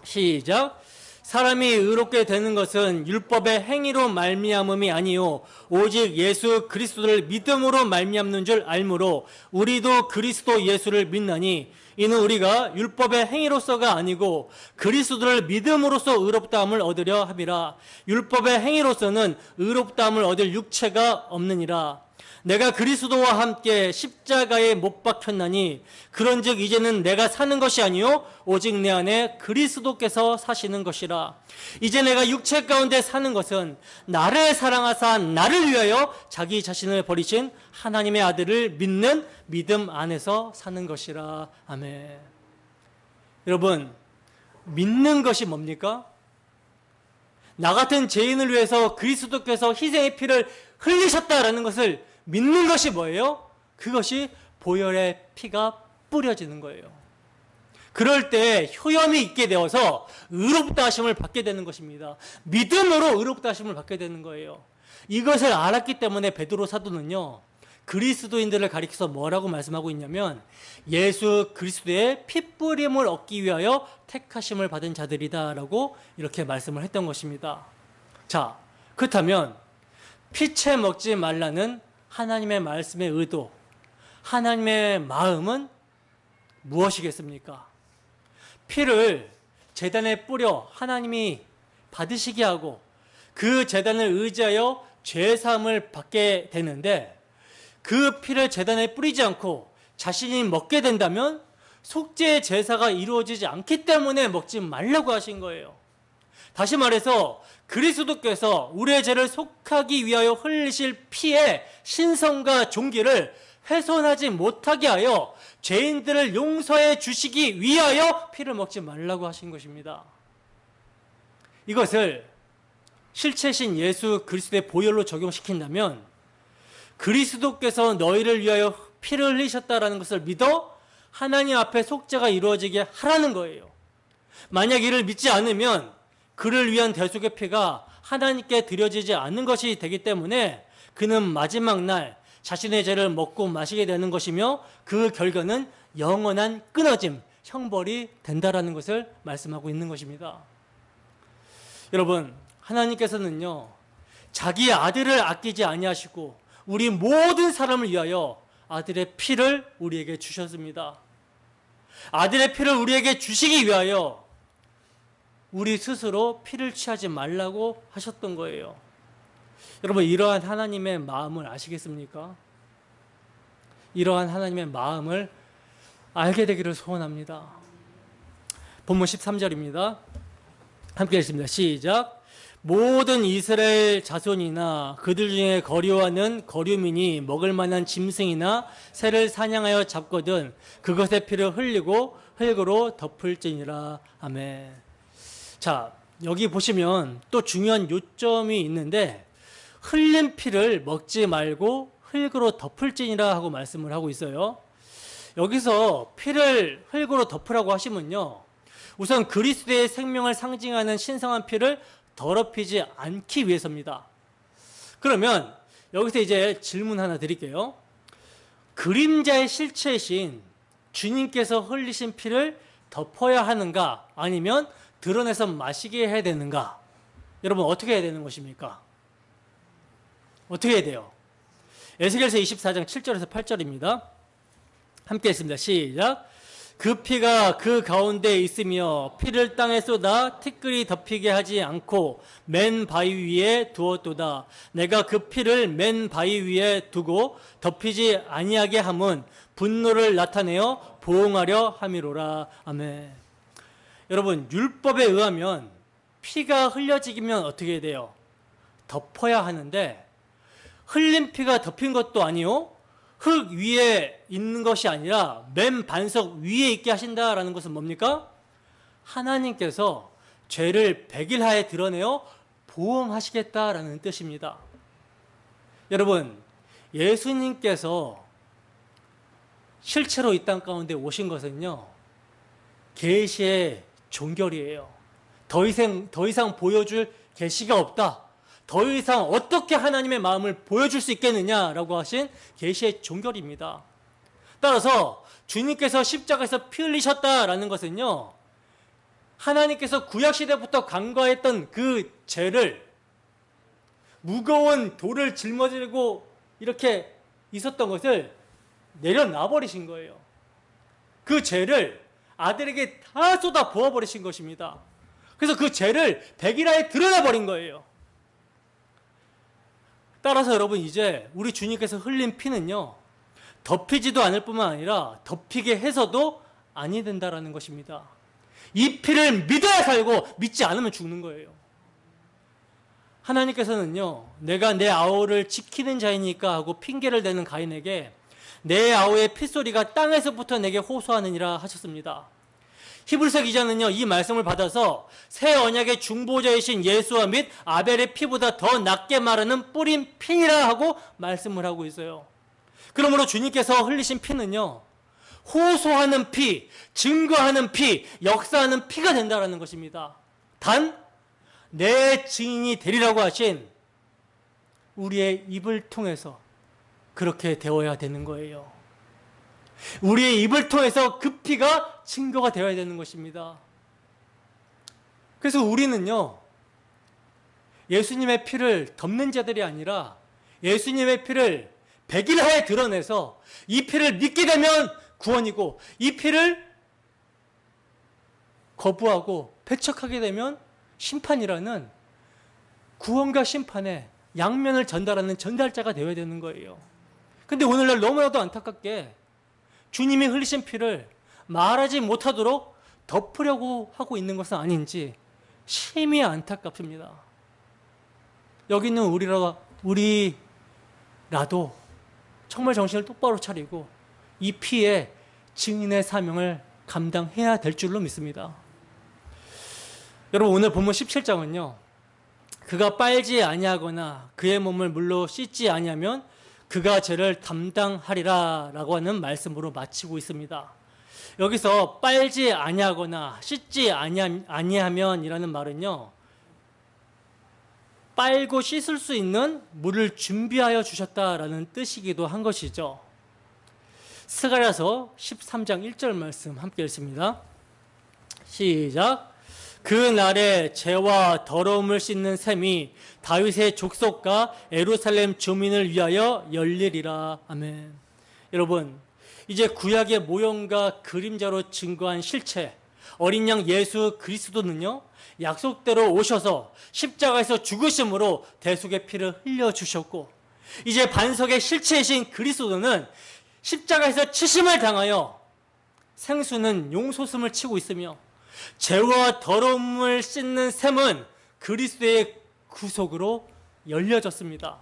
시작. 사람이 의롭게 되는 것은 율법의 행위로 말미암음이 아니요 오직 예수 그리스도를 믿음으로 말미암는 줄 알므로 우리도 그리스도 예수를 믿나니 이는 우리가 율법의 행위로서가 아니고 그리스도를 믿음으로써 의롭다함을 얻으려 함이라. 율법의 행위로서는 의롭다함을 얻을 육체가 없느니라. 내가 그리스도와 함께 십자가에 못 박혔나니 그런즉 이제는 내가 사는 것이 아니요 오직 내 안에 그리스도께서 사시는 것이라. 이제 내가 육체 가운데 사는 것은 나를 사랑하사 나를 위하여 자기 자신을 버리신 하나님의 아들을 믿는 믿음 안에서 사는 것이라. 아멘. 여러분, 믿는 것이 뭡니까? 나 같은 죄인을 위해서 그리스도께서 희생의 피를 흘리셨다라는 것을 믿는 것이 뭐예요? 그것이 보혈의 피가 뿌려지는 거예요. 그럴 때 효염이 있게 되어서 의롭다 하심을 받게 되는 것입니다. 믿음으로 의롭다 하심을 받게 되는 거예요. 이것을 알았기 때문에 베드로 사도는요, 그리스도인들을 가리켜서 뭐라고 말씀하고 있냐면 예수 그리스도의 피뿌림을 얻기 위하여 택하심을 받은 자들이다라고 이렇게 말씀을 했던 것입니다. 자, 그렇다면 피채 먹지 말라는 하나님의 말씀의 의도, 하나님의 마음은 무엇이겠습니까? 피를 제단에 뿌려 하나님이 받으시게 하고 그 제단을 의지하여 죄사함을 받게 되는데, 그 피를 제단에 뿌리지 않고 자신이 먹게 된다면 속죄의 제사가 이루어지지 않기 때문에 먹지 말라고 하신 거예요. 다시 말해서 그리스도께서 우리의 죄를 속하기 위하여 흘리실 피의 신성과 종기를 훼손하지 못하게 하여 죄인들을 용서해 주시기 위하여 피를 먹지 말라고 하신 것입니다. 이것을 실체신 예수 그리스도의 보혈로 적용시킨다면 그리스도께서 너희를 위하여 피를 흘리셨다라는 것을 믿어 하나님 앞에 속죄가 이루어지게 하라는 거예요. 만약 이를 믿지 않으면 그를 위한 대속의 피가 하나님께 드려지지 않는 것이 되기 때문에 그는 마지막 날 자신의 죄를 먹고 마시게 되는 것이며 그 결과는 영원한 끊어짐, 형벌이 된다라는 것을 말씀하고 있는 것입니다. 여러분, 하나님께서는요, 자기 아들을 아끼지 아니하시고 우리 모든 사람을 위하여 아들의 피를 우리에게 주셨습니다. 아들의 피를 우리에게 주시기 위하여 우리 스스로 피를 취하지 말라고 하셨던 거예요. 여러분, 이러한 하나님의 마음을 아시겠습니까? 이러한 하나님의 마음을 알게 되기를 소원합니다. 본문 13절입니다. 함께 읽습니다. 시작. 모든 이스라엘 자손이나 그들 중에 거류하는 거류민이 먹을 만한 짐승이나 새를 사냥하여 잡거든 그것의 피를 흘리고 흙으로 덮을지니라. 아멘. 자, 여기 보시면 또 중요한 요점이 있는데 흘린 피를 먹지 말고 흙으로 덮을지니라 하고 말씀을 하고 있어요. 여기서 피를 흙으로 덮으라고 하시면요, 우선 그리스도의 생명을 상징하는 신성한 피를 더럽히지 않기 위해서입니다. 그러면 여기서 이제 질문 하나 드릴게요. 그림자의 실체이신 주님께서 흘리신 피를 덮어야 하는가, 아니면 드러내서 마시게 해야 되는가? 여러분, 어떻게 해야 되는 것입니까? 어떻게 해야 돼요? 에스겔서 24장 7절에서 8절입니다. 함께 읽습니다. 시작. 그 피가 그 가운데 있으며 피를 땅에 쏟아 티끌이 덮이게 하지 않고 맨 바위 위에 두었도다. 내가 그 피를 맨 바위 위에 두고 덮이지 아니하게 함은 분노를 나타내어 보응하려 함이로라. 아멘. 여러분, 율법에 의하면 피가 흘려지면 어떻게 돼요? 덮어야 하는데, 흘린 피가 덮인 것도 아니요, 흙 위에 있는 것이 아니라 맨 반석 위에 있게 하신다라는 것은 뭡니까? 하나님께서 죄를 백일하에 드러내어 보응하시겠다라는 뜻입니다. 여러분, 예수님께서 실체로 이 땅 가운데 오신 것은요, 계시의 종결이에요. 더 이상 보여줄 계시가 없다. 더 이상 어떻게 하나님의 마음을 보여줄 수 있겠느냐라고 하신 계시의 종결입니다. 따라서 주님께서 십자가에서 피 흘리셨다라는 것은요, 하나님께서 구약시대부터 간과했던 그 죄를, 무거운 돌을 짊어지고 이렇게 있었던 것을 내려놔 버리신 거예요. 그 죄를 아들에게 다 쏟아 부어버리신 것입니다. 그래서 그 죄를 백일하에 드러내 버린 거예요. 따라서 여러분, 이제 우리 주님께서 흘린 피는요, 덮이지도 않을 뿐만 아니라 덮이게 해서도 아니 된다라는 것입니다. 이 피를 믿어야 살고 믿지 않으면 죽는 거예요. 하나님께서는요, 내가 내 아우를 지키는 자이니까 하고 핑계를 대는 가인에게 내 아우의 핏소리가 땅에서부터 내게 호소하느니라 하셨습니다. 히브리서 기자는요, 이 말씀을 받아서 새 언약의 중보자이신 예수와 및 아벨의 피보다 더 낫게 말하는 뿌린 피니라 하고 말씀을 하고 있어요. 그러므로 주님께서 흘리신 피는요, 호소하는 피, 증거하는 피, 역사하는 피가 된다는 것입니다. 단 내 증인이 되리라고 하신 우리의 입을 통해서 그렇게 되어야 되는 거예요. 우리의 입을 통해서 그 피가 증거가 되어야 되는 것입니다. 그래서 우리는요, 예수님의 피를 덮는 자들이 아니라 예수님의 피를 백일하에 드러내서 이 피를 믿게 되면 구원이고, 이 피를 거부하고 배척하게 되면 심판이라는 구원과 심판의 양면을 전달하는 전달자가 되어야 되는 거예요. 근데 오늘날 너무나도 안타깝게 주님이 흘리신 피를 말하지 못하도록 덮으려고 하고 있는 것은 아닌지 심히 안타깝습니다. 여기 있는 우리라도 정말 정신을 똑바로 차리고 이 피의 증인의 사명을 감당해야 될 줄로 믿습니다. 여러분, 오늘 본문 17장은요, 그가 빨지 아니하거나 그의 몸을 물로 씻지 아니하면 그가 죄를 담당하리라 라고 하는 말씀으로 마치고 있습니다. 여기서 빨지 아니하거나 씻지 아니하면 이라는 말은요, 빨고 씻을 수 있는 물을 준비하여 주셨다라는 뜻이기도 한 것이죠. 스가랴서 13장 1절 말씀 함께 읽습니다. 시작. 그 날에 죄와 더러움을 씻는 셈이 다윗의 족속과 예루살렘 주민을 위하여 열리리라. 아멘. 여러분, 이제 구약의 모형과 그림자로 증거한 실체, 어린 양 예수 그리스도는요, 약속대로 오셔서 십자가에서 죽으심으로 대속의 피를 흘려주셨고, 이제 반석의 실체이신 그리스도는 십자가에서 치심을 당하여 생수는 용솟음을 치고 있으며, 죄와 더러움을 씻는 셈은 그리스도의 구속으로 열려졌습니다.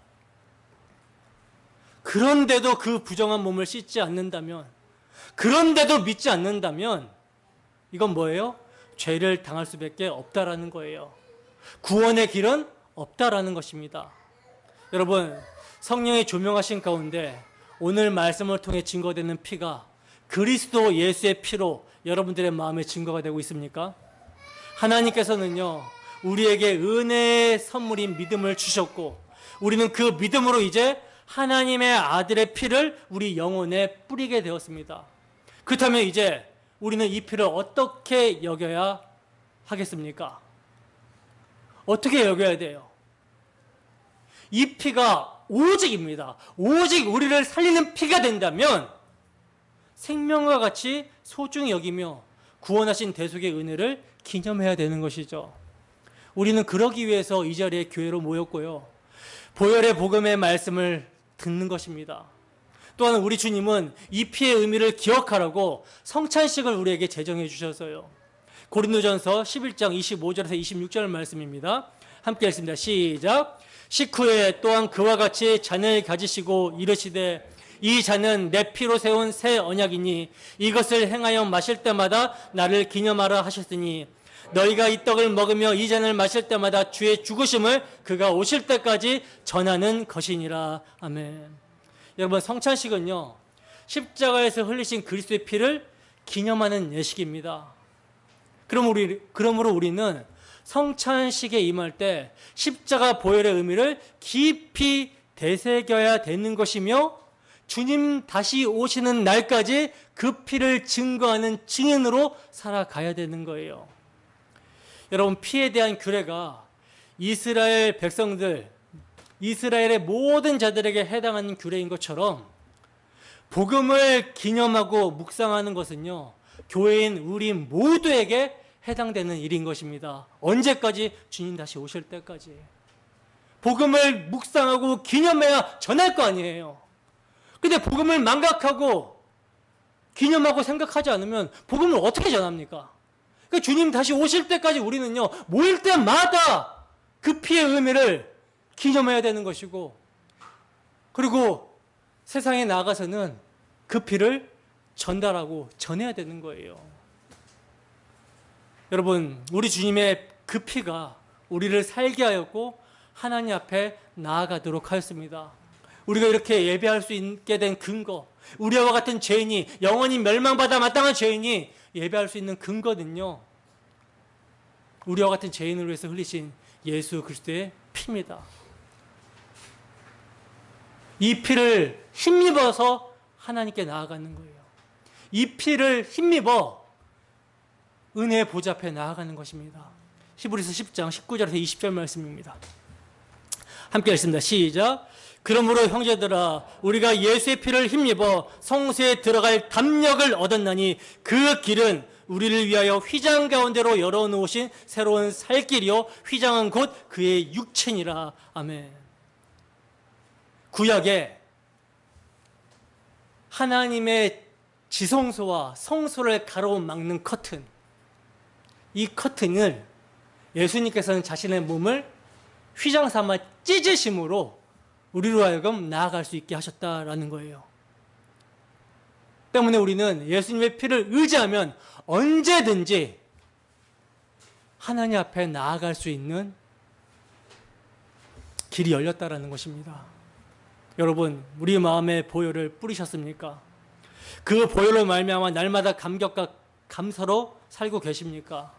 그런데도 그 부정한 몸을 씻지 않는다면, 그런데도 믿지 않는다면 이건 뭐예요? 죄를 당할 수밖에 없다라는 거예요. 구원의 길은 없다라는 것입니다. 여러분, 성령의 조명하신 가운데 오늘 말씀을 통해 증거되는 피가 그리스도 예수의 피로 여러분들의 마음에 증거가 되고 있습니까? 하나님께서는요, 우리에게 은혜의 선물인 믿음을 주셨고, 우리는 그 믿음으로 이제 하나님의 아들의 피를 우리 영혼에 뿌리게 되었습니다. 그렇다면 이제 우리는 이 피를 어떻게 여겨야 하겠습니까? 어떻게 여겨야 돼요? 이 피가 오직입니다. 오직 우리를 살리는 피가 된다면 생명과 같이 소중히 여기며 구원하신 대속의 은혜를 기념해야 되는 것이죠. 우리는 그러기 위해서 이 자리에 교회로 모였고요, 보혈의 복음의 말씀을 듣는 것입니다. 또한 우리 주님은 이 피의 의미를 기억하라고 성찬식을 우리에게 제정해 주셔서요. 고린도전서 11장 25절에서 26절 말씀입니다. 함께 읽습니다. 시작. 식후에 또한 그와 같이 잔을 가지시고 이르시되 이 잔은 내 피로 세운 새 언약이니 이것을 행하여 마실 때마다 나를 기념하라 하셨으니 너희가 이 떡을 먹으며 이 잔을 마실 때마다 주의 죽으심을 그가 오실 때까지 전하는 것이니라. 아멘. 여러분, 성찬식은요, 십자가에서 흘리신 그리스도의 피를 기념하는 예식입니다. 그러므로 우리는 성찬식에 임할 때 십자가 보혈의 의미를 깊이 되새겨야 되는 것이며, 주님 다시 오시는 날까지 그 피를 증거하는 증인으로 살아가야 되는 거예요. 여러분, 피에 대한 규례가 이스라엘 백성들, 이스라엘의 모든 자들에게 해당하는 규례인 것처럼 복음을 기념하고 묵상하는 것은요, 교회인 우리 모두에게 해당되는 일인 것입니다. 언제까지? 주님 다시 오실 때까지. 복음을 묵상하고 기념해야 전할 거 아니에요. 근데 복음을 망각하고 기념하고 생각하지 않으면 복음을 어떻게 전합니까? 그러니까 주님 다시 오실 때까지 우리는요, 모일 때마다 그 피의 의미를 기념해야 되는 것이고, 그리고 세상에 나가서는 그 피를 전달하고 전해야 되는 거예요. 여러분, 우리 주님의 그 피가 우리를 살게 하였고 하나님 앞에 나아가도록 하였습니다. 우리가 이렇게 예배할 수 있게 된 근거, 우리와 같은 죄인이, 영원히 멸망받아 마땅한 죄인이 예배할 수 있는 근거는요, 우리와 같은 죄인을 위해서 흘리신 예수 그리스도의 피입니다. 이 피를 힘입어서 하나님께 나아가는 거예요. 이 피를 힘입어 은혜의 보좌 앞에 나아가는 것입니다. 히브리서 10장 19절에서 20절 말씀입니다. 함께 읽습니다. 시작. 그러므로 형제들아, 우리가 예수의 피를 힘입어 성소에 들어갈 담력을 얻었나니 그 길은 우리를 위하여 휘장 가운데로 열어놓으신 새로운 살 길이요 휘장은 곧 그의 육체니라. 아멘. 구약에 하나님의 지성소와 성소를 가로막는 커튼, 이 커튼을 예수님께서는 자신의 몸을 휘장 삼아 찢으심으로 우리로 하여금 나아갈 수 있게 하셨다라는 거예요. 때문에 우리는 예수님의 피를 의지하면 언제든지 하나님 앞에 나아갈 수 있는 길이 열렸다라는 것입니다. 여러분, 우리 마음에 보혈을 뿌리셨습니까? 그 보혈로 말미암아 날마다 감격과 감사로 살고 계십니까?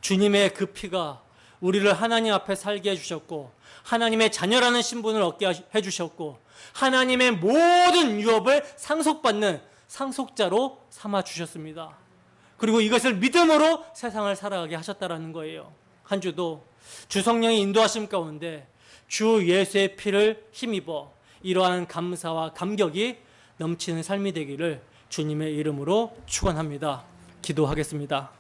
주님의 그 피가 우리를 하나님 앞에 살게 해주셨고, 하나님의 자녀라는 신분을 얻게 해주셨고, 하나님의 모든 유업을 상속받는 상속자로 삼아주셨습니다. 그리고 이것을 믿음으로 세상을 살아가게 하셨다라는 거예요. 한 주도 주 성령의 인도하심 가운데 주 예수의 피를 힘입어 이러한 감사와 감격이 넘치는 삶이 되기를 주님의 이름으로 축원합니다. 기도하겠습니다.